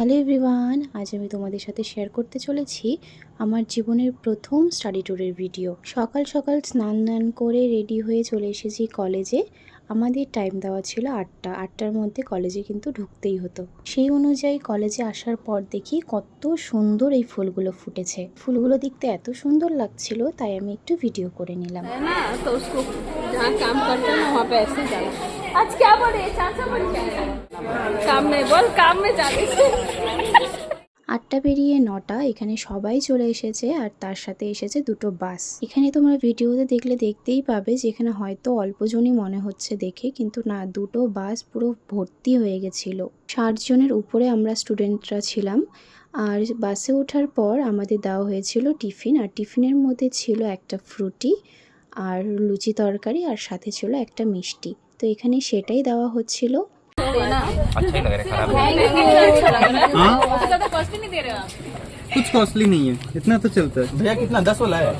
Hello everyone, আজ আমি তোমাদের সাথে শেয়ার করতে চলেছি আমার জীবনের প্রথম স্টাডি ট্যুরের ভিডিও। সকাল সকাল স্নান করে রেডি হয়ে চলে এসেছি কলেজে। আমাদের টাইম দেওয়া ছিল 8টার মধ্যে কলেজে কিন্তু ঢুকতেই হতো। সেই অনুযায়ী কলেজে আসার পর দেখি কত সুন্দর এই ফুলগুলো ফুটেছে। ফুলগুলো দেখতে এত সুন্দর লাগছিল, তাই আমি একটু ভিডিও করে নিলাম। आज क्या बोले चाचा बोल क्या काम में बोल काम में जाते 8টা পেরিয়ে 9টা এখানে সবাই চলে এসেছে, আর তার সাথে এসেছে দুটো বাস। এখানে তোমরা ভিডিওতে দেখলে দেখতেই পাবে যে এখানে হয়তো অল্পজনই মনে হচ্ছে দেখে, কিন্তু না, দুটো বাস পুরো ভর্তি হয়ে গেছিল। 60 জনের উপরে আমরা স্টুডেন্টরা ছিলাম। আর বাসে ওঠার পর আমাদের দেওয়া হয়েছিল টিফিন, আর টিফিনের মধ্যে ছিল একটা ফ্রুটি আর লুচি তরকারি, আর সাথে ছিল একটা মিষ্টি। তো এখানে সেটাই দেওয়া হচ্ছিল। अच्छा ही लग रहा है, खराब नहीं दे रहे आप। कुछ कॉस्टली नहीं है, इतना तो चलता है। भैया कितना 10 वाला है?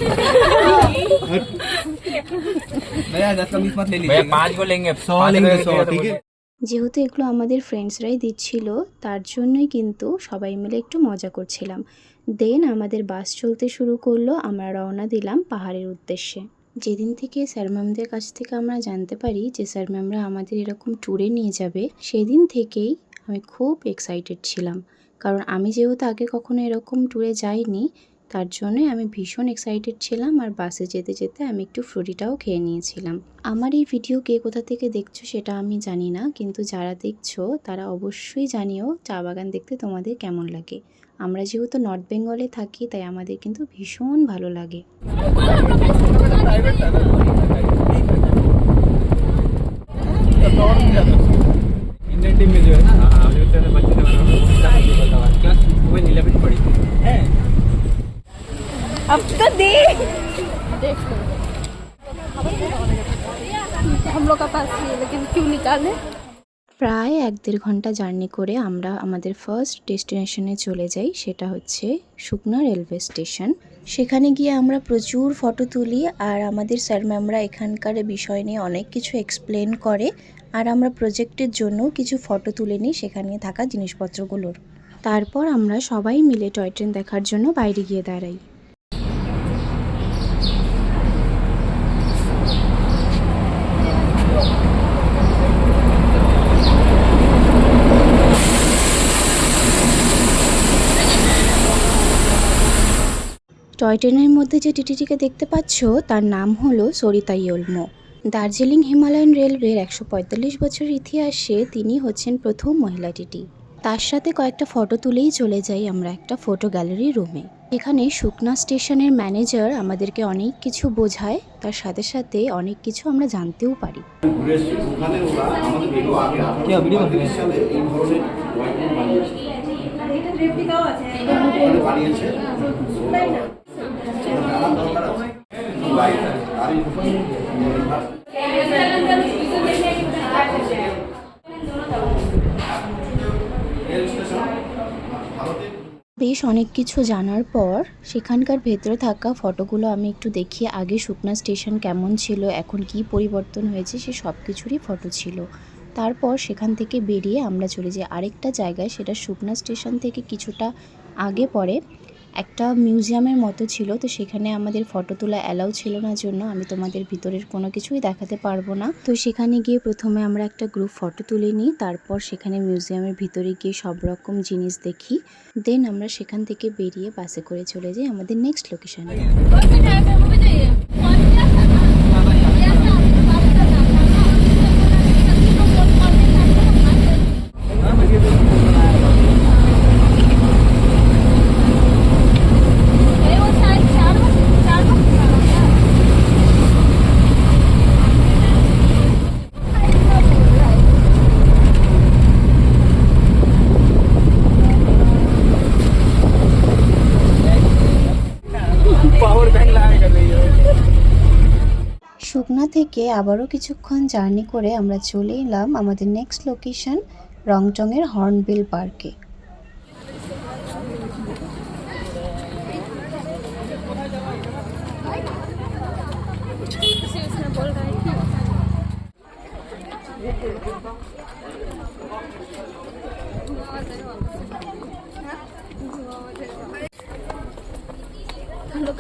भैया 10 का 20 मत ले लीजिए। भैया 5 को लेंगे, 100 लेंगे 100, ठीक है। যেহেতু এগুলো আমাদের ফ্রেন্ডসরাই দিচ্ছিল, তার জন্যই কিন্তু সবাই মিলে একটু মজা করছিলাম। দেন আমাদের বাস চলতে শুরু করলো, আমরা রওনা দিলাম পাহাড়ের উদ্দেশ্যে। যেদিন থেকে স্যার ম্যামদের কাছ থেকে আমরা জানতে পারি যে স্যার ম্যামরা আমাদের এরকম ট্যুরে নিয়ে যাবে, সেদিন থেকেই আমি খুব এক্সাইটেড ছিলাম। কারণ আমি যেহেতু আগে কখনো এরকম ট্যুরে যাইনি, তার জন্যই আমি ভীষণ এক্সাইটেড ছিলাম। আর বাসে যেতে যেতে আমি একটু ফ্রুটিটাও খেয়ে নিয়েছিলাম। আমার এই ভিডিও কে কোথা থেকে দেখছো সেটা আমি জানি না, কিন্তু যারা দেখছো তারা অবশ্যই জানিও চা বাগান দেখতে তোমাদের কেমন লাগে। আমরা যেহেতু নর্থ বেঙ্গলে থাকি, তাই আমাদের কিন্তু ভীষণ ভালো লাগে। इंडियन टीम में जो है बच्चे ने 11 पड़ी है। अब तो देख हम लोग का पास नहीं, लेकिन क्यों निकाले। প্রায় 1-1.5 ঘন্টা জার্নি করে আমরা আমাদের ফার্স্ট ডেস্টিনেশনে চলে যাই, সেটা হচ্ছে শুকনা রেলওয়ে স্টেশন। সেখানে গিয়ে আমরা প্রচুর ফটো তুলি, আর আমাদের স্যার ম্যামরা এখানকার বিষয় নিয়ে অনেক কিছু এক্সপ্লেন করে। আর আমরা প্রজেক্টের জন্য কিছু ফটো তুলে নিই সেখানে থাকা জিনিসপত্রগুলোর। তারপর আমরা সবাই মিলে টয় ট্রেন দেখার জন্য বাইরে গিয়ে দাঁড়াই। টয় ট্রেনের মধ্যে যে টিটিটিকে দেখতে পাচ্ছ তার নাম হলো সরিতা ইয়োলমো। দার্জিলিং হিমালয়ান রেলওয়ের 145 বছরের ইতিহাসে তিনি হচ্ছেন প্রথম মহিলা টিটি। তার সাথে কয়েকটা ফটো তুলেই চলে যাই আমরা একটা ফটো গ্যালারি রুমে। এখানে শুকনা স্টেশনের ম্যানেজার আমাদেরকে অনেক কিছু বোঝায়, তার সাথে সাথে অনেক কিছু আমরা জানতেও পারি। বেশ অনেক কিছু জানার পর সেখানকার ভেতরে থাকা ফটোগুলো আমি একটু দেখি। আগে শুকনা স্টেশন কেমন ছিল, এখন কি পরিবর্তন হয়েছে, সে সব কিছুরই ফটো ছিল। তারপর সেখান থেকে বেরিয়ে আমরা চলে যাই আরেকটা জায়গায়, সেটা শুকনা স্টেশন থেকে কিছুটা আগে পড়ে। একটা মিউজিয়ামের মতো ছিল, তো সেখানে আমাদের ফটো তোলা অ্যালাউ ছিল না, জন্য আমি তোমাদের ভিতরের কোনো কিছুই দেখাতে পারবো না। তো সেখানে গিয়ে প্রথমে আমরা একটা গ্রুপ ফটো তুলে নিই, তারপর সেখানে মিউজিয়ামের ভিতরে গিয়ে সব রকম জিনিস দেখি। দেন আমরা সেখান থেকে বেরিয়ে বাসে করে চলে যাই আমাদের নেক্সট লোকেশনে। শুকনা থেকে আবারও কিছুক্ষণ জার্নি করে আমরা চলে এলাম আমাদের নেক্সট লোকেশন রংটংয়ের হর্নবিল পার্কে।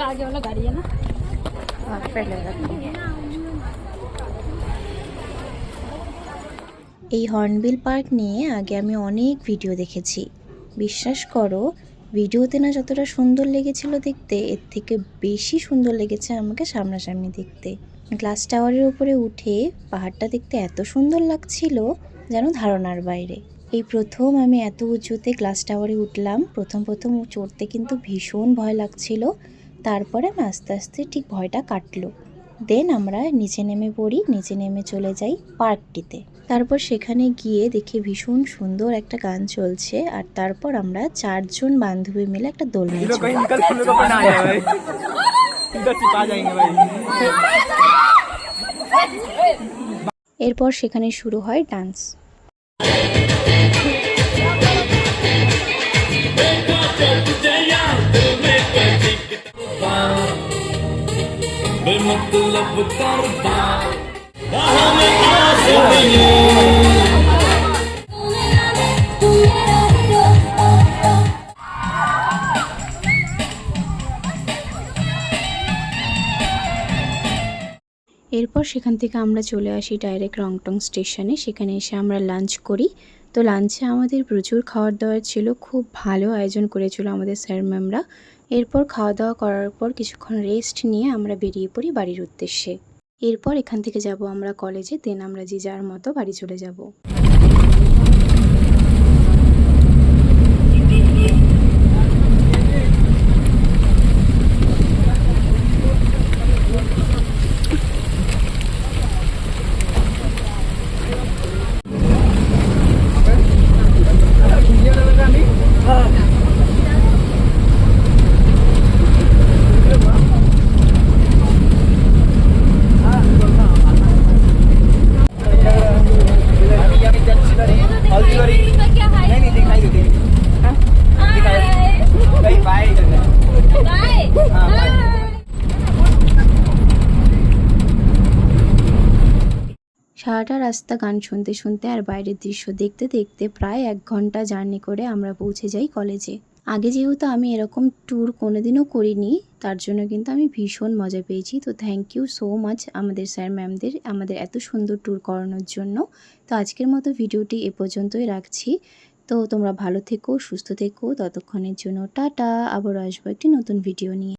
आपका आगे वाला गाड़ी है ना ফেলে রাখো। এই হর্নবিল পার্ক নিয়ে আগে আমি অনেক ভিডিও দেখেছি। বিশ্বাস করো, ভিডিওতে না যতটা সুন্দর লেগেছিল দেখতে, এর থেকে বেশি সুন্দর লেগেছে আমাকে সামনাসামনি দেখতে। গ্লাস টাওয়ারের উপরে উঠে পাহাড়টা দেখতে এত সুন্দর লাগছিল যেন ধারণার বাইরে। এই প্রথম আমি এত উঁচুতে গ্লাস টাওয়ারে উঠলাম। প্রথম চড়তে কিন্তু ভীষণ ভয় লাগছিল, তারপরে আমি আস্তে আস্তে ঠিক ভয়টা কাটলো। দেন আমরা নিচে নেমে পড়ি, নিচে নেমে চলে যাই পার্কটিতে। তারপর সেখানে গিয়ে দেখি ভীষণ সুন্দর একটা গান চলছে, আর তারপর আমরা 4 জন বান্ধবী মিলে একটা দোলনায় চড়ি। कहीं निकल खुले तो ना आ जाए भाई, इधर छिपा जाएंगे भाई। এরপর সেখানে শুরু হয় ডান্স। এরপর সেখান থেকে আমরা চলে আসি ডাইরেক্ট রংটং স্টেশনে। সেখানে এসে আমরা লাঞ্চ করি। তো লাঞ্চে আমাদের প্রচুর খাওয়ার দাওয়ার ছিল, খুব ভালো আয়োজন করেছিল আমাদের স্যার ম্যামরা। এরপর খাওয়া দাওয়া করার পর কিছুক্ষণ রেস্ট নিয়ে আমরা বেরিয়ে পড়ি বাড়ির উদ্দেশ্যে। এরপর এখান থেকে যাব আমরা কলেজে, দেন আমরা যে যার মতো বাড়ি চলে যাব। क्या हाय नहीं दिखाई दे, भाई बाय बाय সারাটা রাস্তা গান শুনতে শুনতে আর বাইরের দৃশ্য দেখতে দেখতে প্রায় 1 ঘন্টা জার্নি করে আমরা পৌঁছে যাই কলেজে। আগে যেহেতু আমি এরকম ট্যুর কোনোদিনও করিনি, তার জন্য কিন্তু আমি ভীষণ মজা পেয়েছি। তো থ্যাংক ইউ সো মাচ আমাদের স্যার ম্যামদের আমাদের এত সুন্দর ট্যুর করানোর জন্য। তো আজকের মতো ভিডিওটি এ পর্যন্তই রাখছি। তো তোমরা ভালো থেকো, সুস্থ থেকো, ততক্ষণের জন্য টাটা। আবারও আসবো একটি নতুন ভিডিও নিয়ে।